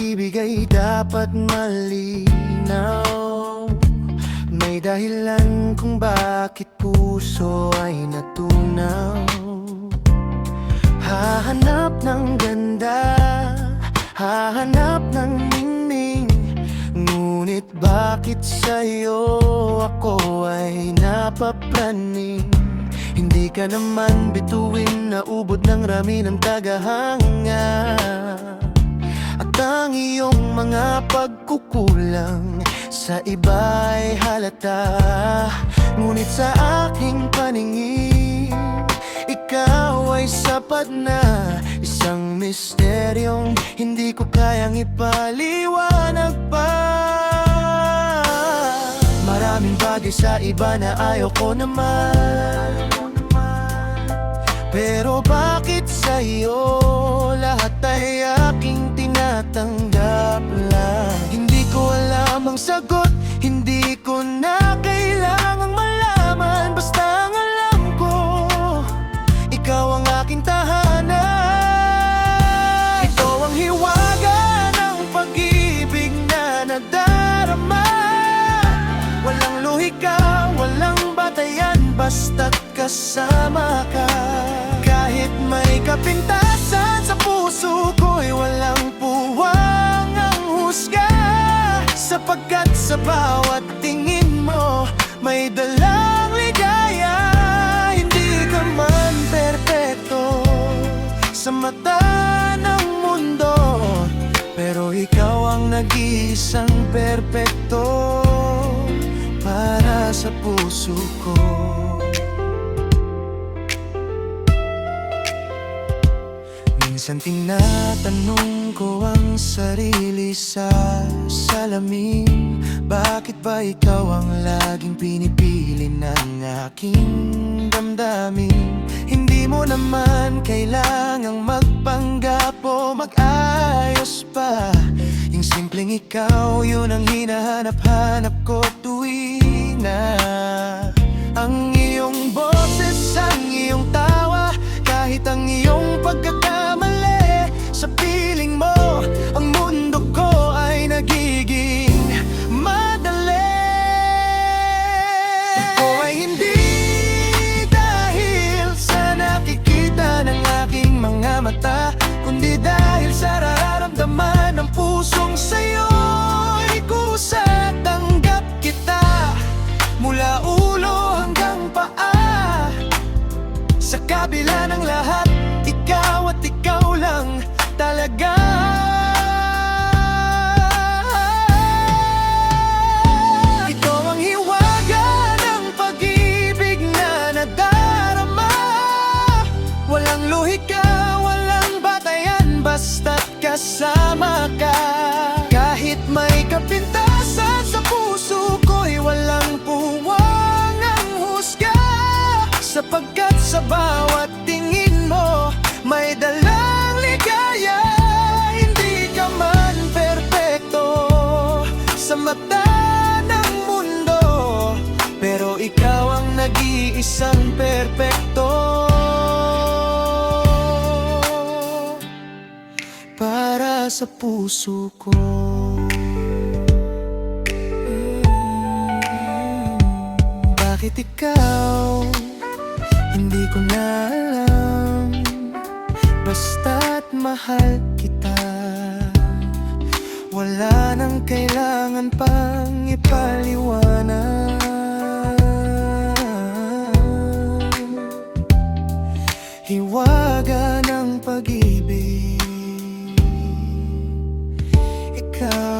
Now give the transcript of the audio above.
pag-ibig ay dapat malinaw. May dahilan kung bakit puso ay natunaw. Hahanap ng ganda, hahanap ng ningning, ngunit bakit sa'yo ako ay napapraning? Hindi ka naman bituin na ubod ng rami ng tagahanga. At ang iyong mga pagkukulang sa iba ay halata. Ngunit sa aking paningin, ikaw ay sapat na. Isang misteryong hindi ko kayang ipaliwanag pa. Maraming bagay sa iba na ayaw ko naman, pero bakit sa'yo lahat ay aking tinatanggap lang? Hindi ko alam ang sagot, hindi ko na kailangang malaman. Basta ang alam ko, ikaw ang aking tahanan. Ito ang hiwaga ng pag-ibig na nadarama. Walang luhika, walang batayan, basta't kasama ka. Kahit may kapintasan sa puso ko'y walang puwang ang husga, sapagkat sa bawat tingin mo may dalang ligaya. Hindi ka man perpekto sa mata ng mundo, pero ikaw ang nag-iisang perpekto para sa puso ko. Minsan tinatanong ko ang sarili sa salamin, bakit ba ikaw ang laging pinipili ng aking damdamin? Hindi mo naman kailangang magpanggap o mag-ayos pa. Yung simpleng ikaw, yun ang hinahanap-hanap ko tuwing na ang iyong boses, ang iyong tawa, kahit ang iyong pagkakamali. Sa piling mo, ang mundo ko ay nagiging madali. Ito ay hindi dahil sa nakikita ng aking mga mata, kundi dahil sa nararamdaman ng pusong sa'yo'y kusa. Tanggap kita mula ulo hanggang paa. Sa kabila ng lahat, ikaw at ikaw lang talaga. Ito ang hiwaga ng pag-ibig na nadarama. Walang luhika, walang batayan, basta't kasama ka. Kahit may kapintasan sa puso ko'y walang puwang ang husga, sapagkat sa bawat tingin mo may dalang ligaya. Hindi ka man perpekto sa mata ng mundo, pero ikaw ang nag-iisang perpekto para sa puso ko. Bakit ikaw? Hindi ko na alam, basta't mahal kita. Wala nang kailangan pang ipaliwanag. Hiwaga ng pag-ibig, ikaw